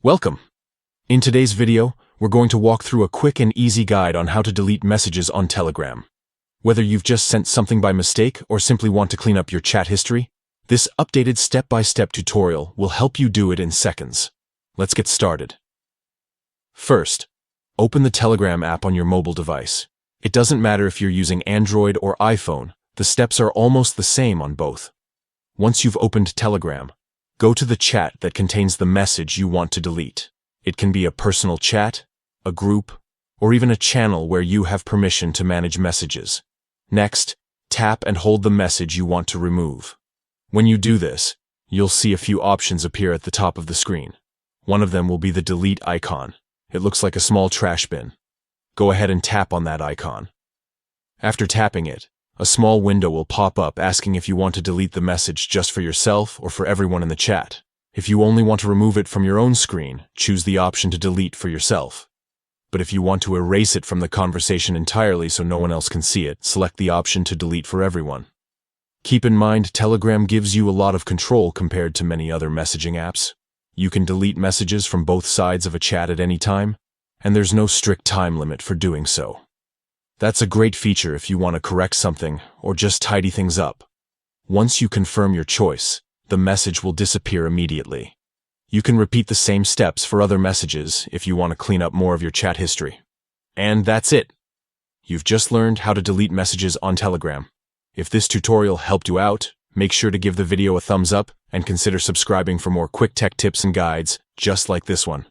Welcome! In today's video, we're going to walk through a quick and easy guide on how to delete messages on Telegram. Whether you've just sent something by mistake or simply want to clean up your chat history, this updated step-by-step tutorial will help you do it in seconds. Let's get started. First, open the Telegram app on your mobile device. It doesn't matter if you're using Android or iPhone, the steps are almost the same on both. Once you've opened Telegram, go to the chat that contains the message you want to delete. It can be a personal chat, a group, or even a channel where you have permission to manage messages. Next, tap and hold the message you want to remove. When you do this, you'll see a few options appear at the top of the screen. One of them will be the delete icon. It looks like a small trash bin. Go ahead and tap on that icon. After tapping it, a small window will pop up asking if you want to delete the message just for yourself or for everyone in the chat. If you only want to remove it from your own screen, choose the option to delete for yourself. But if you want to erase it from the conversation entirely so no one else can see it, select the option to delete for everyone. Keep in mind, Telegram gives you a lot of control compared to many other messaging apps. You can delete messages from both sides of a chat at any time, and there's no strict time limit for doing so. That's a great feature if you want to correct something or just tidy things up. Once you confirm your choice, the message will disappear immediately. You can repeat the same steps for other messages if you want to clean up more of your chat history. And that's it! You've just learned how to delete messages on Telegram. If this tutorial helped you out, make sure to give the video a thumbs up and consider subscribing for more quick tech tips and guides just like this one.